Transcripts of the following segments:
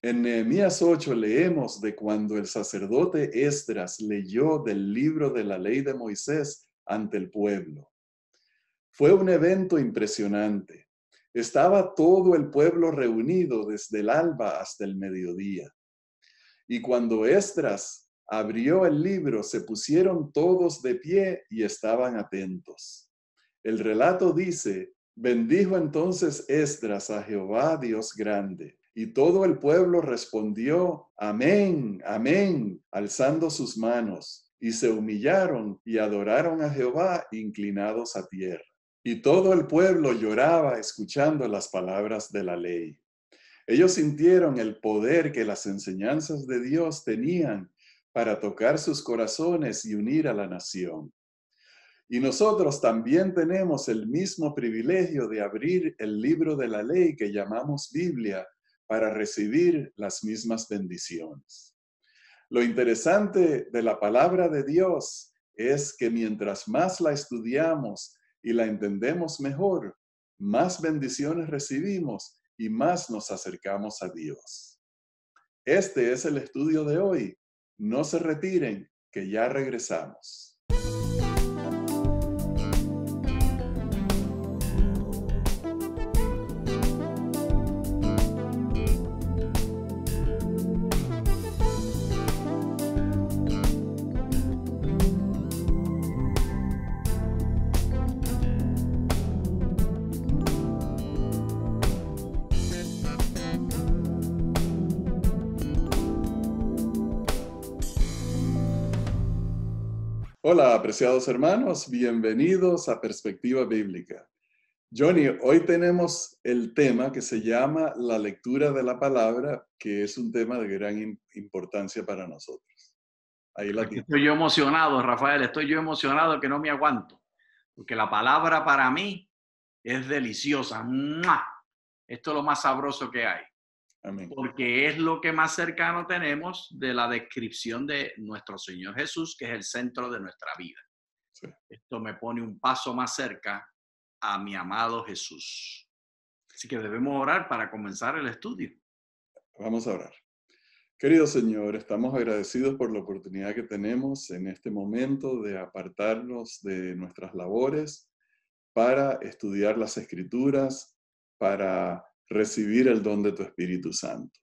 En Nehemías 8 leemos de cuando el sacerdote Esdras leyó del libro de la ley de Moisés ante el pueblo. Fue un evento impresionante. Estaba todo el pueblo reunido desde el alba hasta el mediodía. Y cuando Esdras abrió el libro, se pusieron todos de pie y estaban atentos. El relato dice: bendijo entonces Esdras a Jehová Dios grande. Y todo el pueblo respondió: amén, amén, alzando sus manos. Y se humillaron y adoraron a Jehová inclinados a tierra. Y todo el pueblo lloraba escuchando las palabras de la ley. Ellos sintieron el poder que las enseñanzas de Dios tenían para tocar sus corazones y unir a la nación. Y nosotros también tenemos el mismo privilegio de abrir el libro de la ley que llamamos Biblia para recibir las mismas bendiciones. Lo interesante de la palabra de Dios es que mientras más la estudiamos y la entendemos mejor, más bendiciones recibimos y más nos acercamos a Dios. Este es el estudio de hoy. No se retiren, que ya regresamos. Hola, apreciados hermanos, bienvenidos a Perspectiva Bíblica. Johnny, hoy tenemos el tema que se llama la lectura de la palabra, que es un tema de gran importancia para nosotros. Ahí la Aquí tiene. estoy yo emocionado, Rafael, estoy yo emocionado que no me aguanto, porque la palabra para mí es deliciosa. ¡Mua! Esto es lo más sabroso que hay, Amén. porque es lo que más cercano tenemos de la descripción de nuestro Señor Jesús, que es el centro de nuestra vida. Sí. Esto me pone un paso más cerca a mi amado Jesús. Así que debemos orar para comenzar el estudio. Vamos a orar. Querido Señor, estamos agradecidos por la oportunidad que tenemos en este momento de apartarnos de nuestras labores para estudiar las Escrituras, para recibir el don de tu Espíritu Santo.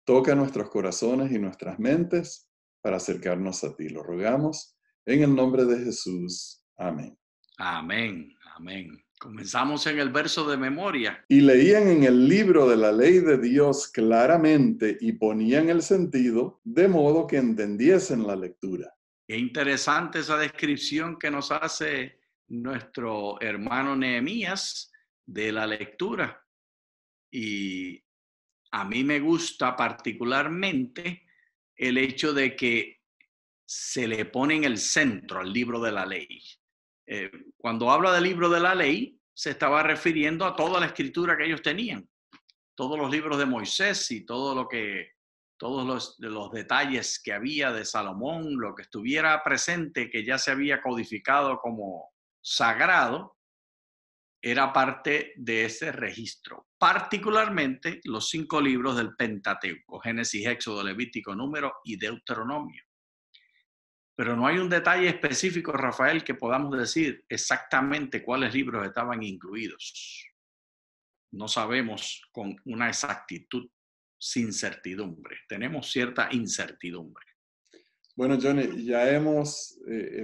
Toca nuestros corazones y nuestras mentes para acercarnos a ti. Lo rogamos en el nombre de Jesús. Amén. Amén, amén. Comenzamos en el verso de memoria. Y leían en el libro de la ley de Dios claramente y ponían el sentido de modo que entendiesen la lectura. Qué interesante esa descripción que nos hace nuestro hermano Nehemías de la lectura. Y a mí me gusta particularmente el hecho de que se le pone en el centro al libro de la ley. Cuando habla del libro de la ley, se estaba refiriendo a toda la escritura que ellos tenían, todos los libros de Moisés y todos los detalles que había de Salomón, lo que estuviera presente, que ya se había codificado como sagrado, era parte de ese registro, particularmente los 5 libros del Pentateuco: Génesis, Éxodo, Levítico, Número y Deuteronomio. Pero no hay un detalle específico, Rafael, que podamos decir exactamente cuáles libros estaban incluidos. No sabemos con una exactitud, sin certidumbre. Tenemos cierta incertidumbre. Bueno, Johnny, ya hemos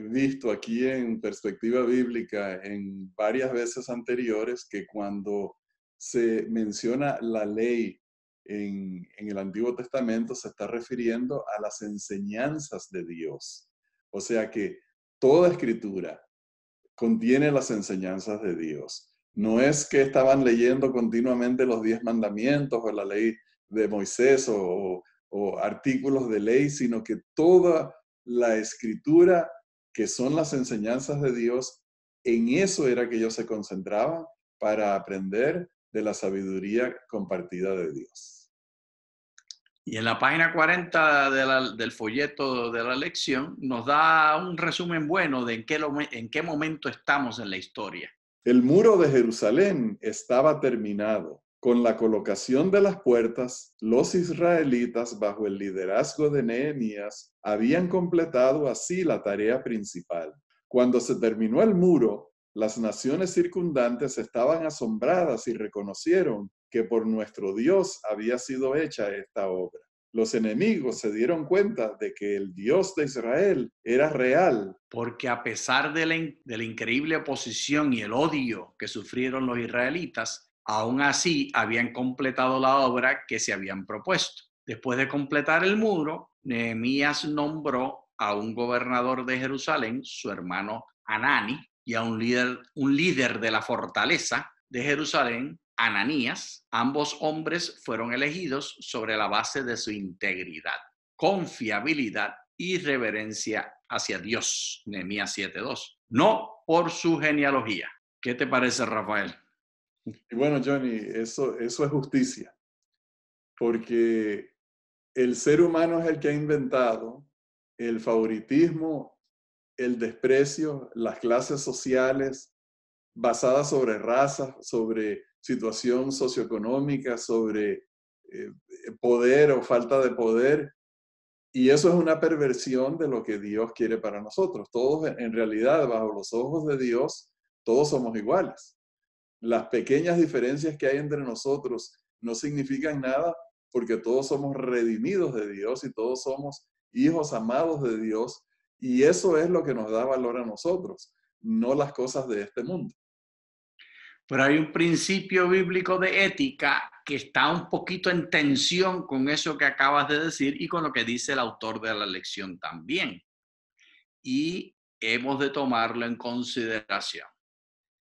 visto aquí en Perspectiva Bíblica en varias veces anteriores que cuando se menciona la ley en el Antiguo Testamento se está refiriendo a las enseñanzas de Dios. O sea que toda escritura contiene las enseñanzas de Dios. No es que estaban leyendo continuamente los 10 mandamientos o la ley de Moisés o artículos de ley, sino que toda la escritura, que son las enseñanzas de Dios, en eso era que ellos se concentraban para aprender de la sabiduría compartida de Dios. Y en la página 40 del folleto de la lección nos da un resumen bueno de en qué momento estamos en la historia. El muro de Jerusalén estaba terminado Con la colocación de las puertas, los israelitas, bajo el liderazgo de Nehemías, habían completado así la tarea principal. Cuando se terminó el muro, las naciones circundantes estaban asombradas y reconocieron que por nuestro Dios había sido hecha esta obra. Los enemigos se dieron cuenta de que el Dios de Israel era real. Porque a pesar de la increíble oposición y el odio que sufrieron los israelitas, aún así habían completado la obra que se habían propuesto. Después de completar el muro, Nehemías nombró a un gobernador de Jerusalén, su hermano Hanani, y a un líder de la fortaleza de Jerusalén, Ananías. Ambos hombres fueron elegidos sobre la base de su integridad, confiabilidad y reverencia hacia Dios, Nehemías 7:2, no por su genealogía. ¿Qué te parece, Rafael? Y bueno, Johnny, eso es justicia, porque el ser humano es el que ha inventado el favoritismo, el desprecio, las clases sociales basadas sobre razas, sobre situación socioeconómica, sobre poder o falta de poder. Y eso es una perversión de lo que Dios quiere para nosotros. Todos, en realidad, bajo los ojos de Dios, todos somos iguales. Las pequeñas diferencias que hay entre nosotros no significan nada porque todos somos redimidos de Dios y todos somos hijos amados de Dios. Y eso es lo que nos da valor a nosotros, no las cosas de este mundo. Pero hay un principio bíblico de ética que está un poquito en tensión con eso que acabas de decir y con lo que dice el autor de la lección también. Y hemos de tomarlo en consideración.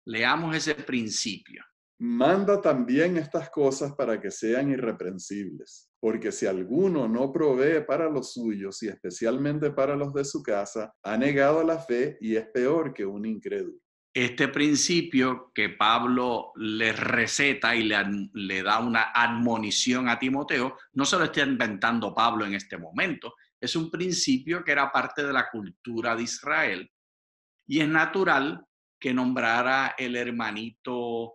Leamos ese principio. Manda también estas cosas para que sean irreprensibles, porque si alguno no provee para los suyos y especialmente para los de su casa, ha negado la fe y es peor que un incrédulo. Este principio que Pablo le receta y le da una admonición a Timoteo, no se lo está inventando Pablo en este momento, es un principio que era parte de la cultura de Israel y es natural que nombrara el hermanito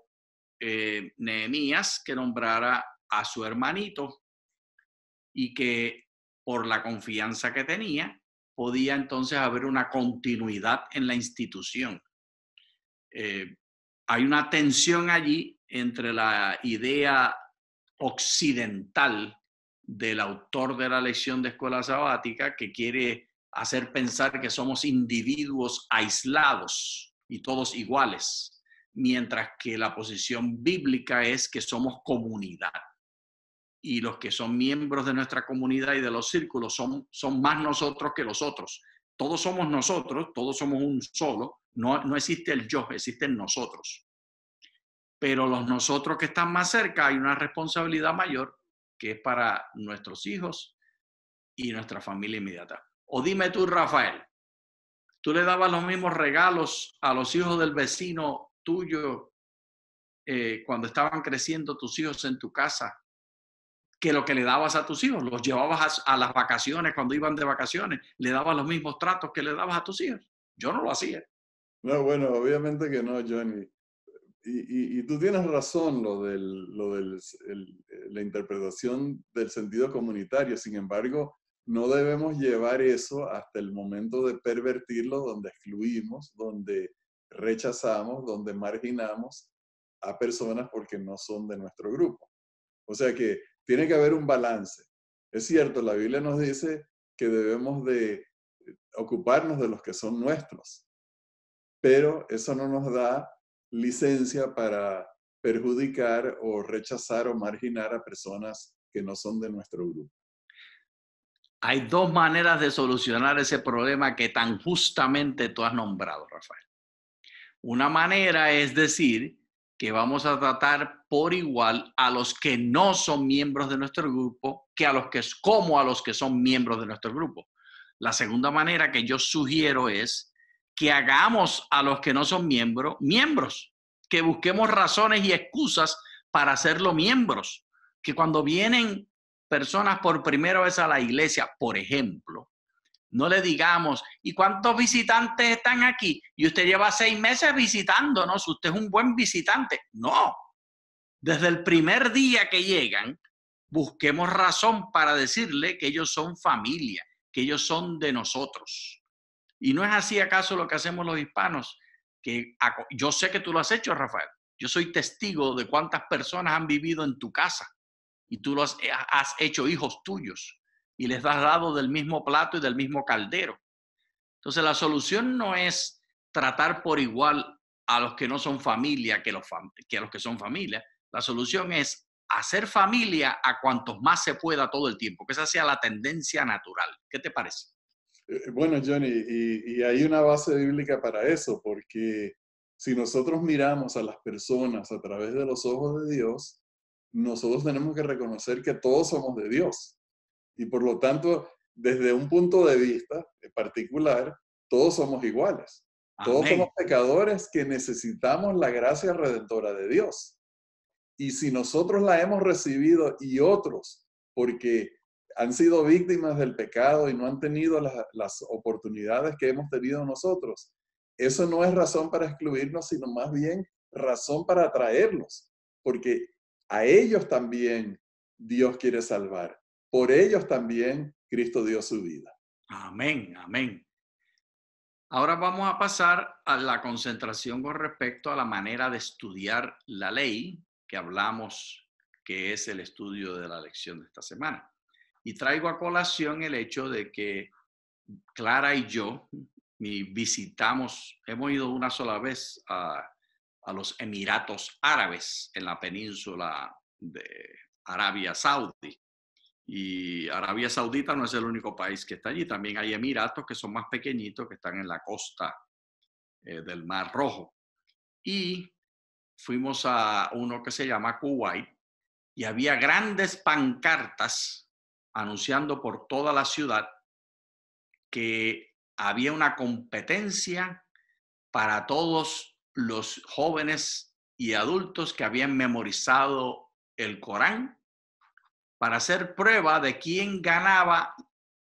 Nehemías, que nombrara a su hermanito y que por la confianza que tenía, podía entonces haber una continuidad en la institución. Hay una tensión allí entre la idea occidental del autor de la lección de escuela sabática, que quiere hacer pensar que somos individuos aislados y todos iguales, mientras que la posición bíblica es que somos comunidad. Y los que son miembros de nuestra comunidad y de los círculos son más nosotros que los otros. Todos somos nosotros, todos somos un solo. No existe el yo, existen nosotros. Pero los nosotros que están más cerca, hay una responsabilidad mayor que es para nuestros hijos y nuestra familia inmediata. O dime tú, Rafael, ¿tú le dabas los mismos regalos a los hijos del vecino tuyo cuando estaban creciendo tus hijos en tu casa que lo que le dabas a tus hijos? ¿Los llevabas a las vacaciones cuando iban de vacaciones? ¿Le dabas los mismos tratos que le dabas a tus hijos? Yo no lo hacía. No, bueno, obviamente que no, Johnny. Y tú tienes razón, la interpretación del sentido comunitario. Sin embargo, no debemos llevar eso hasta el momento de pervertirlo, donde excluimos, donde rechazamos, donde marginamos a personas porque no son de nuestro grupo. O sea que tiene que haber un balance. Es cierto, la Biblia nos dice que debemos de ocuparnos de los que son nuestros, pero eso no nos da licencia para perjudicar o rechazar o marginar a personas que no son de nuestro grupo. Hay dos maneras de solucionar ese problema que tan justamente tú has nombrado, Rafael. Una manera es decir que vamos a tratar por igual a los que no son miembros de nuestro grupo como a los que son miembros de nuestro grupo. La segunda manera que yo sugiero es que hagamos a los que no son miembros, que busquemos razones y excusas para hacerlo miembros, que cuando vienen personas por primera vez a la iglesia, por ejemplo, no le digamos, ¿y cuántos visitantes están aquí? Y usted lleva 6 meses visitándonos, usted es un buen visitante. No, Desde el primer día que llegan, busquemos razón para decirle que ellos son familia, que ellos son de nosotros. ¿Y no es así acaso lo que hacemos los hispanos? Que yo sé que tú lo has hecho, Rafael. Yo soy testigo de cuántas personas han vivido en tu casa y tú has hecho hijos tuyos y les has dado del mismo plato y del mismo caldero. Entonces la solución no es tratar por igual a los que no son familia que a los que son familia. La solución es hacer familia a cuantos más se pueda todo el tiempo, que esa sea la tendencia natural. ¿Qué te parece? Bueno, Johnny, y hay una base bíblica para eso, porque si nosotros miramos a las personas a través de los ojos de Dios, nosotros tenemos que reconocer que todos somos de Dios. Y por lo tanto, desde un punto de vista particular, todos somos iguales. Todos somos Amén. pecadores que necesitamos la gracia redentora de Dios. Y si nosotros la hemos recibido y otros, porque han sido víctimas del pecado y no han tenido las oportunidades que hemos tenido nosotros, eso no es razón para excluirnos, sino más bien razón para atraerlos, porque a ellos también Dios quiere salvar. Por ellos también Cristo dio su vida. Amén, amén. Ahora vamos a pasar a la concentración con respecto a la manera de estudiar la ley que hablamos, que es el estudio de la lección de esta semana. Y traigo a colación el hecho de que Clara y yo hemos ido una sola vez a los Emiratos Árabes en la península de Arabia Saudí. Y Arabia Saudita no es el único país que está allí, también hay Emiratos que son más pequeñitos, que están en la costa del Mar Rojo. Y fuimos a uno que se llama Kuwait y había grandes pancartas anunciando por toda la ciudad que había una competencia para todos los jóvenes y adultos que habían memorizado el Corán para hacer prueba de quién ganaba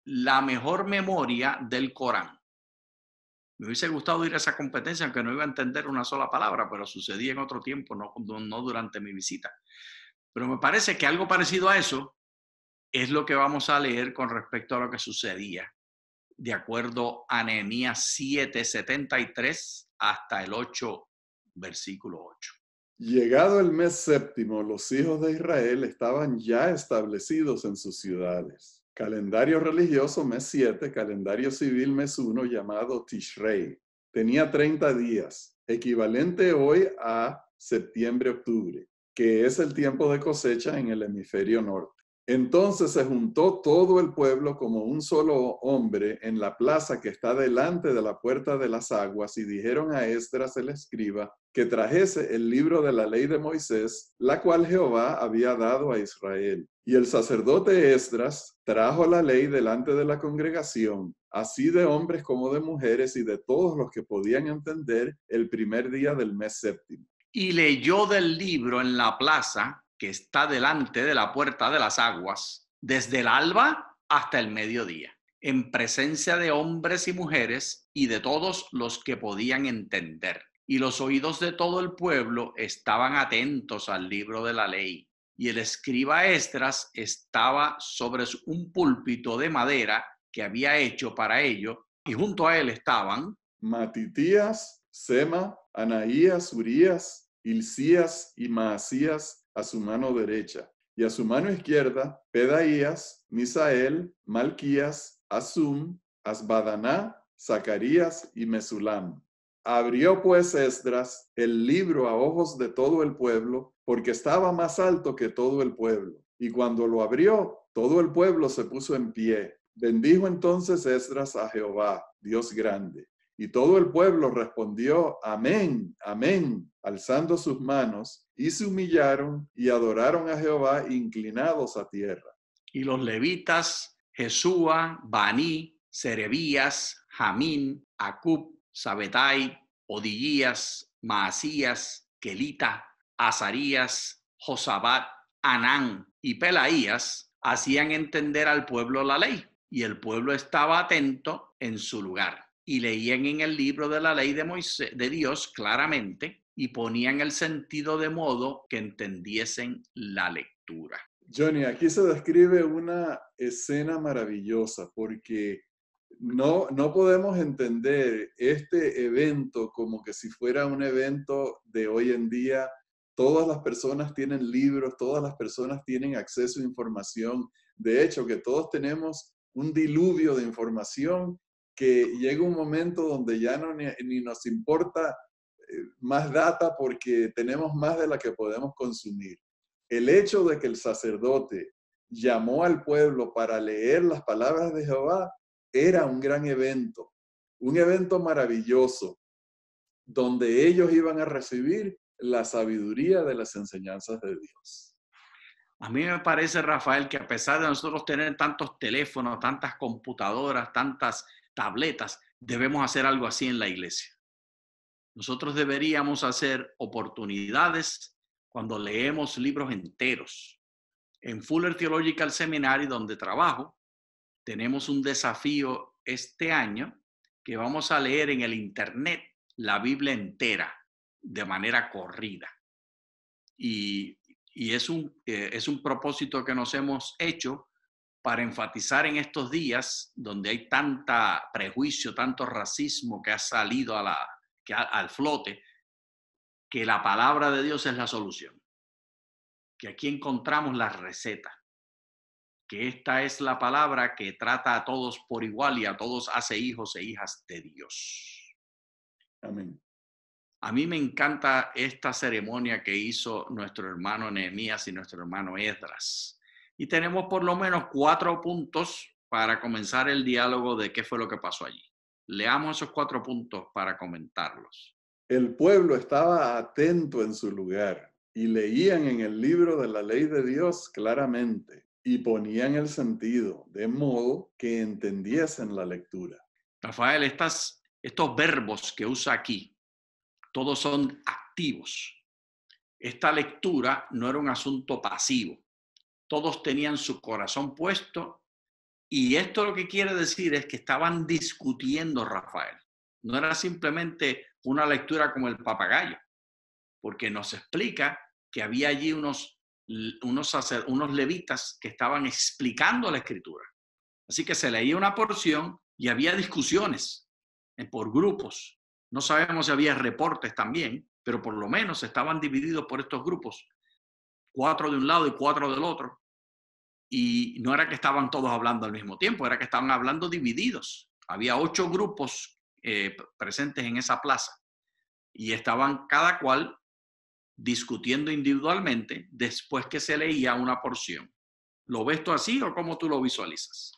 la mejor memoria del Corán. Me hubiese gustado ir a esa competencia, aunque no iba a entender una sola palabra, pero sucedía en otro tiempo, no durante mi visita. Pero me parece que algo parecido a eso es lo que vamos a leer con respecto a lo que sucedía, de acuerdo a Nehemías 7:73 hasta el 8, versículo 8. Llegado el mes séptimo, los hijos de Israel estaban ya establecidos en sus ciudades. Calendario religioso, mes 7, calendario civil, mes 1, llamado Tishrei. Tenía 30 días, equivalente hoy a septiembre-octubre, que es el tiempo de cosecha en el hemisferio norte. Entonces se juntó todo el pueblo como un solo hombre en la plaza que está delante de la puerta de las aguas y dijeron a Esdras el escriba que trajese el libro de la ley de Moisés, la cual Jehová había dado a Israel. Y el sacerdote Esdras trajo la ley delante de la congregación, así de hombres como de mujeres y de todos los que podían entender, el primer día del mes séptimo. Y leyó del libro en la plaza que está delante de la puerta de las aguas, desde el alba hasta el mediodía, en presencia de hombres y mujeres y de todos los que podían entender. Y los oídos de todo el pueblo estaban atentos al libro de la ley. Y el escriba Esdras estaba sobre un púlpito de madera que había hecho para ello, y junto a él estaban Matitías, Sema, Anaías, Urías, Hilcías y Maasías a su mano derecha, y a su mano izquierda, Pedaías, Misael, Malquías, Asum, Asbadaná, Zacarías y Mesulam. Abrió pues Esdras el libro a ojos de todo el pueblo, porque estaba más alto que todo el pueblo. Y cuando lo abrió, todo el pueblo se puso en pie. Bendijo entonces Esdras a Jehová, Dios grande. Y todo el pueblo respondió, amén, amén, alzando sus manos, y se humillaron y adoraron a Jehová inclinados a tierra. Y los levitas, Jesúa, Baní, Serebías, Jamín, Acub, Sabetai, Odías, Maasías, Kelita, Azarías, Josabat, Anán y Pelaías hacían entender al pueblo la ley, y el pueblo estaba atento en su lugar. Y leían en el libro de la ley de Moisés, de Dios claramente, y ponían el sentido de modo que entendiesen la lectura. Johnny, aquí se describe una escena maravillosa porque no podemos entender este evento como que si fuera un evento de hoy en día. Todas las personas tienen libros, todas las personas tienen acceso a información. De hecho, que todos tenemos un diluvio de información que llega un momento donde ya ni nos importa más data porque tenemos más de la que podemos consumir. El hecho de que el sacerdote llamó al pueblo para leer las palabras de Jehová era un evento maravilloso, donde ellos iban a recibir la sabiduría de las enseñanzas de Dios. A mí me parece, Rafael, que a pesar de nosotros tener tantos teléfonos, tantas computadoras, tantas tabletas, debemos hacer algo así en la iglesia. Nosotros deberíamos hacer oportunidades cuando leemos libros enteros. En Fuller Theological Seminary, donde trabajo, tenemos un desafío este año que vamos a leer en el internet la Biblia entera de manera corrida. Y es un propósito que nos hemos hecho para enfatizar en estos días donde hay tanta prejuicio, tanto racismo que ha salido al flote, que la palabra de Dios es la solución, que aquí encontramos la receta, que esta es la palabra que trata a todos por igual y a todos hace hijos e hijas de Dios. Amén. A mí me encanta esta ceremonia que hizo nuestro hermano Nehemías y nuestro hermano Esdras. Y tenemos por lo menos 4 puntos para comenzar el diálogo de qué fue lo que pasó allí. Leamos esos 4 puntos para comentarlos. El pueblo estaba atento en su lugar y leían en el libro de la ley de Dios claramente y ponían el sentido de modo que entendiesen la lectura. Rafael, estos verbos que usa aquí, todos son activos. Esta lectura no era un asunto pasivo. Todos tenían su corazón puesto y esto lo que quiere decir es que estaban discutiendo, Rafael. No era simplemente una lectura como el papagayo, porque nos explica que había allí unos levitas que estaban explicando la escritura. Así que se leía una porción y había discusiones por grupos. No sabemos si había reportes también, pero por lo menos estaban divididos por estos grupos, 4 de un lado y 4 del otro. Y no era que estaban todos hablando al mismo tiempo, era que estaban hablando divididos. Había 8 grupos presentes en esa plaza y estaban cada cual discutiendo individualmente después que se leía una porción. ¿Lo ves tú así o cómo tú lo visualizas?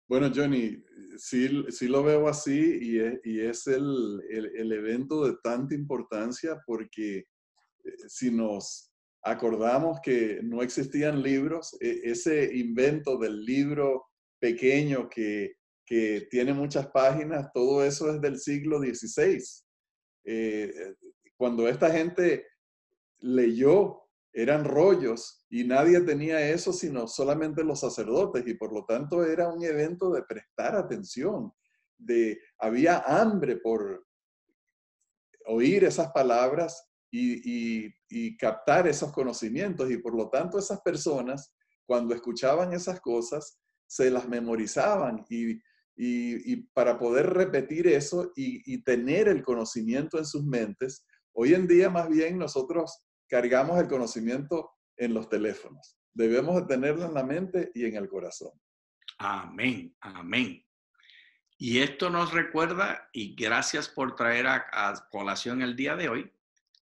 Bueno, Johnny, sí lo veo así y es el evento de tanta importancia porque si nos acordamos que no existían libros, ese invento del libro pequeño que tiene muchas páginas, todo eso es del siglo XVI. Cuando esta gente leyó, eran rollos y nadie tenía eso sino solamente los sacerdotes y por lo tanto era un evento de prestar atención, había hambre por oír esas palabras y captar esos conocimientos y por lo tanto esas personas cuando escuchaban esas cosas se las memorizaban y para poder repetir eso y tener el conocimiento en sus mentes. Hoy en día más bien nosotros cargamos el conocimiento en los teléfonos. Debemos de tenerlo en la mente y en el corazón. Amén, amén. Y esto nos recuerda, y gracias por traer a colación el día de hoy,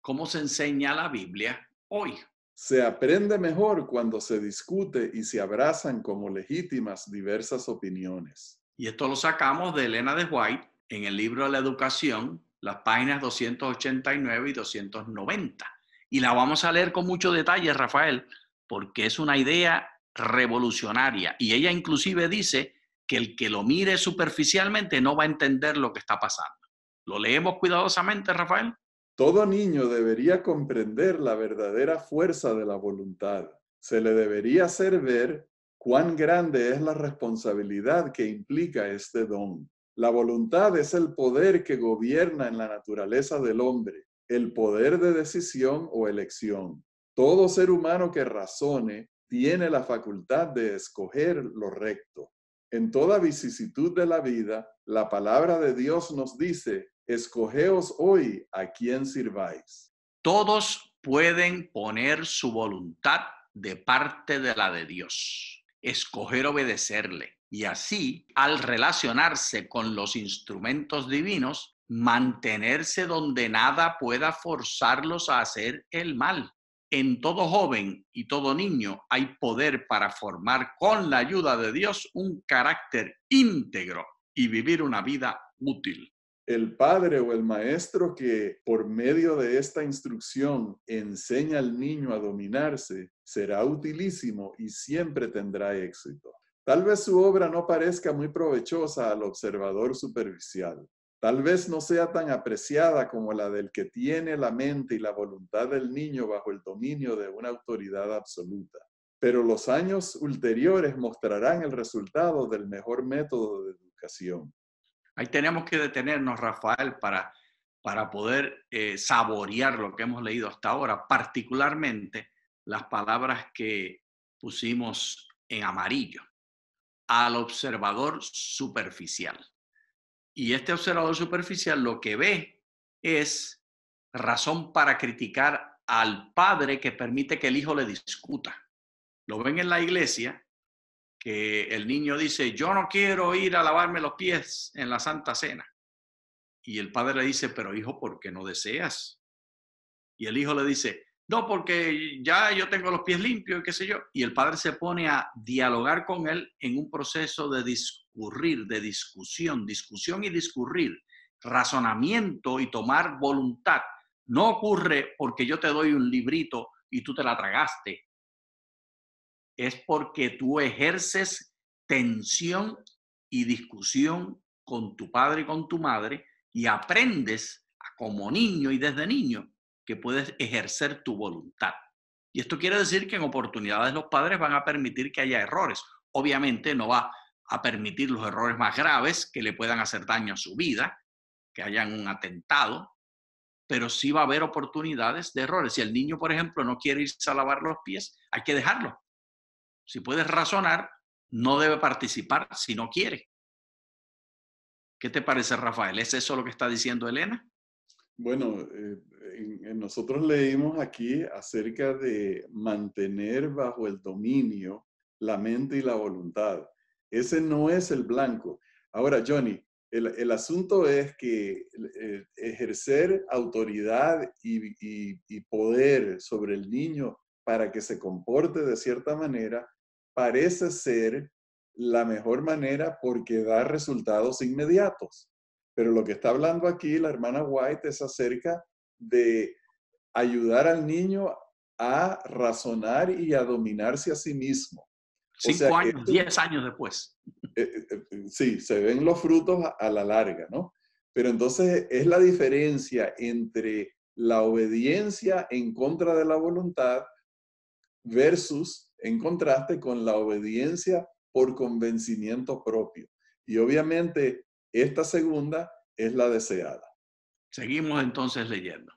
cómo se enseña la Biblia hoy. Se aprende mejor cuando se discute y se abrazan como legítimas diversas opiniones. Y esto lo sacamos de Elena de White en el libro de la educación, las páginas 289 y 290. Y la vamos a leer con mucho detalle, Rafael, porque es una idea revolucionaria. Y ella inclusive dice que el que lo mire superficialmente no va a entender lo que está pasando. ¿Lo leemos cuidadosamente, Rafael? Todo niño debería comprender la verdadera fuerza de la voluntad. Se le debería hacer ver cuán grande es la responsabilidad que implica este don. La voluntad es el poder que gobierna en la naturaleza del hombre el poder de decisión o elección. Todo ser humano que razone tiene la facultad de escoger lo recto. En toda vicisitud de la vida, la palabra de Dios nos dice, escogeos hoy a quién sirváis. Todos pueden poner su voluntad de parte de la de Dios, escoger obedecerle y así, al relacionarse con los instrumentos divinos, mantenerse donde nada pueda forzarlos a hacer el mal. En todo joven y todo niño hay poder para formar con la ayuda de Dios un carácter íntegro y vivir una vida útil. El padre o el maestro que por medio de esta instrucción enseña al niño a dominarse será utilísimo y siempre tendrá éxito. Tal vez su obra no parezca muy provechosa al observador superficial. Tal vez no sea tan apreciada como la del que tiene la mente y la voluntad del niño bajo el dominio de una autoridad absoluta. Pero los años ulteriores mostrarán el resultado del mejor método de educación. Ahí tenemos que detenernos, Rafael, para poder saborear lo que hemos leído hasta ahora, particularmente las palabras que pusimos en amarillo, al observador superficial. Y este observador superficial lo que ve es razón para criticar al padre que permite que el hijo le discuta. Lo ven en la iglesia, que el niño dice, yo no quiero ir a lavarme los pies en la Santa Cena. Y el padre le dice, pero hijo, ¿por qué no deseas? Y el hijo le dice, no, porque ya yo tengo los pies limpios, qué sé yo. Y el padre se pone a dialogar con él en un proceso de discurrir, de discusión y discurrir, razonamiento y tomar voluntad. No ocurre porque yo te doy un librito y tú te la tragaste. Es porque tú ejerces tensión y discusión con tu padre y con tu madre y aprendes como niño y desde niño que puedes ejercer tu voluntad. Y esto quiere decir que en oportunidades los padres van a permitir que haya errores. Obviamente no va a permitir los errores más graves que le puedan hacer daño a su vida, que hayan un atentado, pero sí va a haber oportunidades de errores. Si el niño, por ejemplo, no quiere irse a lavar los pies, hay que dejarlo. Si puedes razonar, no debe participar si no quiere. ¿Qué te parece, Rafael? ¿Es eso lo que está diciendo Elena? Bueno, nosotros leímos aquí acerca de mantener bajo el dominio la mente y la voluntad. Ese no es el blanco. Ahora, Johnny, el asunto es que ejercer autoridad y poder sobre el niño para que se comporte de cierta manera parece ser la mejor manera porque da resultados inmediatos. Pero lo que está hablando aquí la hermana White es acerca de ayudar al niño a razonar y a dominarse a sí mismo. O sea 5 que años, 10 años después. sí, se ven los frutos a la larga, ¿no? Pero entonces es la diferencia entre la obediencia en contra de la voluntad versus, en contraste, con la obediencia por convencimiento propio. Y obviamente esta segunda es la deseada. Seguimos entonces leyendo.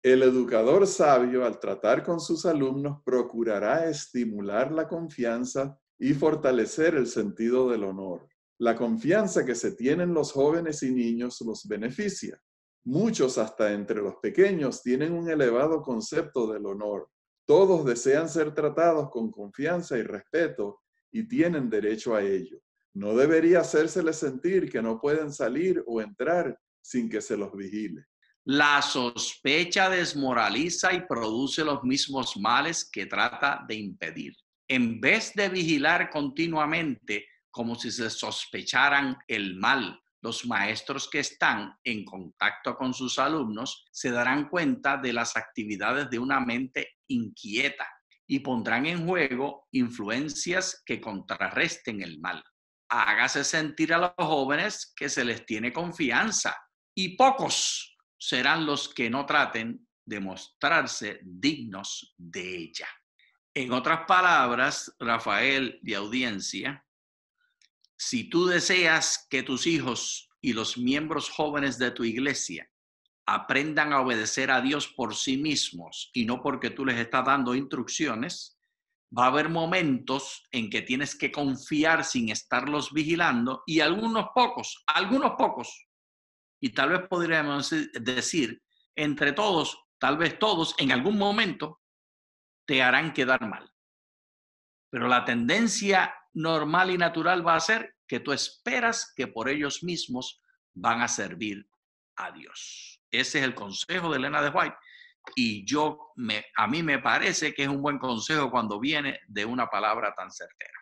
El educador sabio, al tratar con sus alumnos, procurará estimular la confianza y fortalecer el sentido del honor. La confianza que se tienen los jóvenes y niños los beneficia. Muchos, hasta entre los pequeños, tienen un elevado concepto del honor. Todos desean ser tratados con confianza y respeto y tienen derecho a ello. No debería hacérseles sentir que no pueden salir o entrar sin que se los vigile. La sospecha desmoraliza y produce los mismos males que trata de impedir. En vez de vigilar continuamente como si se sospecharan el mal, los maestros que están en contacto con sus alumnos se darán cuenta de las actividades de una mente inquieta y pondrán en juego influencias que contrarresten el mal. Hágase sentir a los jóvenes que se les tiene confianza y pocos serán los que no traten de mostrarse dignos de ella. En otras palabras, Rafael de audiencia, si tú deseas que tus hijos y los miembros jóvenes de tu iglesia aprendan a obedecer a Dios por sí mismos y no porque tú les estás dando instrucciones, va a haber momentos en que tienes que confiar sin estarlos vigilando y algunos pocos, y tal vez podríamos decir, entre todos, tal vez todos, en algún momento te harán quedar mal. Pero la tendencia normal y natural va a ser que tú esperas que por ellos mismos van a servir a Dios. Ese es el consejo de Elena de White. Y a mí me parece que es un buen consejo cuando viene de una palabra tan certera.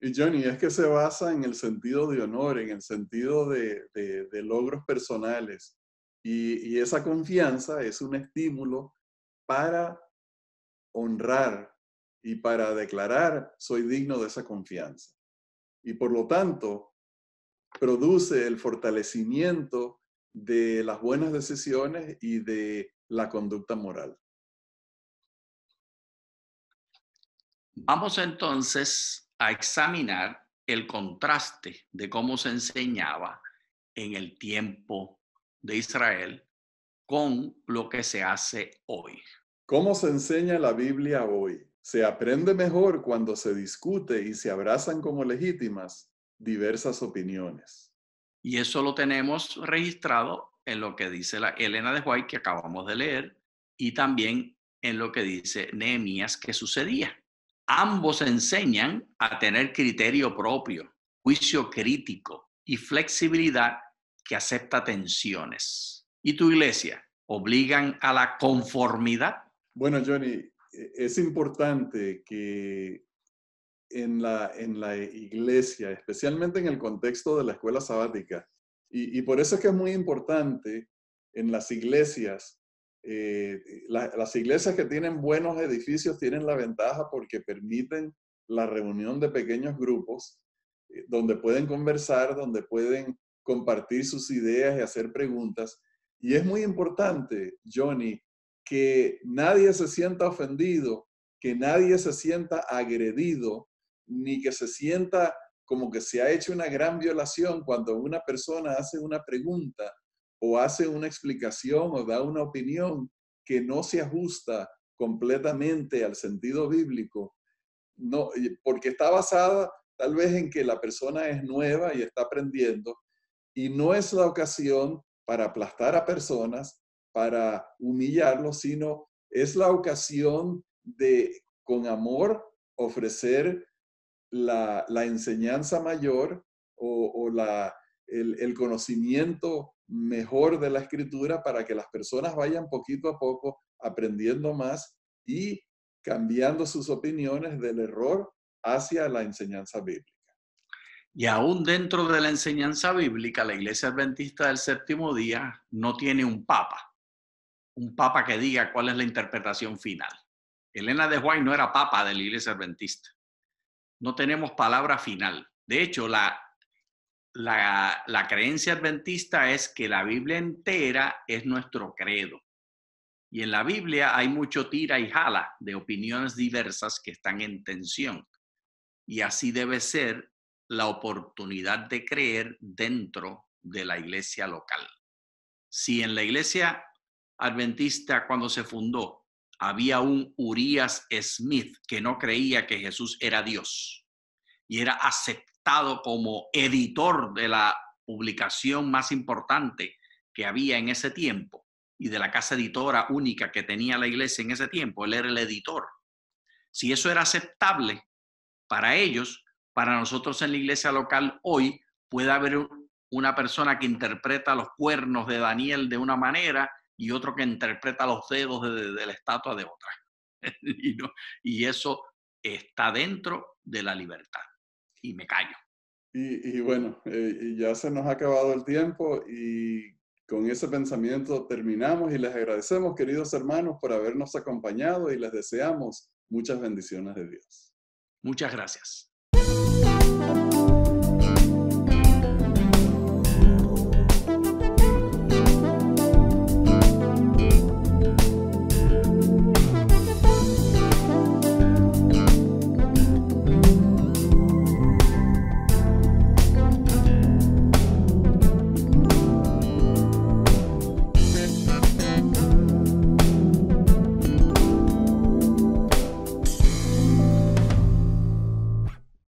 Y Johnny, es que se basa en el sentido de honor, en el sentido de logros personales. Y esa confianza es un estímulo para honrar y para declarar, soy digno de esa confianza. Y por lo tanto, produce el fortalecimiento de las buenas decisiones y de la conducta moral. Vamos entonces a examinar el contraste de cómo se enseñaba en el tiempo de Israel con lo que se hace hoy. ¿Cómo se enseña la Biblia hoy? Se aprende mejor cuando se discute y se abrazan como legítimas diversas opiniones. Y eso lo tenemos registrado en lo que dice la Elena de White que acabamos de leer y también en lo que dice Nehemías que sucedía. Ambos enseñan a tener criterio propio, juicio crítico y flexibilidad que acepta tensiones. ¿Y tu iglesia obligan a la conformidad? Bueno, Johnny, es importante que en la iglesia, especialmente en el contexto de la escuela sabática, y por eso es que es muy importante en las iglesias, las iglesias que tienen buenos edificios tienen la ventaja porque permiten la reunión de pequeños grupos donde pueden conversar, donde pueden compartir sus ideas y hacer preguntas. Y es muy importante, Johnny, que nadie se sienta ofendido, que nadie se sienta agredido, ni que se sienta como que se ha hecho una gran violación cuando una persona hace una pregunta o hace una explicación o da una opinión que no se ajusta completamente al sentido bíblico, no, porque está basada tal vez en que la persona es nueva y está aprendiendo, y no es la ocasión para aplastar a personas, para humillarlos, sino es la ocasión de, con amor, ofrecer la enseñanza mayor o el conocimiento mejor de la escritura para que las personas vayan poquito a poco aprendiendo más y cambiando sus opiniones del error hacia la enseñanza bíblica. Y aún dentro de la enseñanza bíblica, la Iglesia Adventista del Séptimo Día no tiene un papa que diga cuál es la interpretación final. Elena de White no era papa de la Iglesia Adventista. No tenemos palabra final. De hecho, la creencia adventista es que la Biblia entera es nuestro credo. Y en la Biblia hay mucho tira y jala de opiniones diversas que están en tensión. Y así debe ser la oportunidad de creer dentro de la iglesia local. Si en la iglesia adventista cuando se fundó había un Urias Smith que no creía que Jesús era Dios y era aceptado como editor de la publicación más importante que había en ese tiempo y de la casa editora única que tenía la iglesia en ese tiempo, él era el editor. Si eso era aceptable para ellos, para nosotros en la iglesia local hoy puede haber una persona que interpreta los cuernos de Daniel de una manera y otro que interpreta los dedos de la estatua de otra. Y eso está dentro de la libertad. Y me callo. Y bueno, ya se nos ha acabado el tiempo y con ese pensamiento terminamos y les agradecemos, queridos hermanos, por habernos acompañado y les deseamos muchas bendiciones de Dios. Muchas gracias.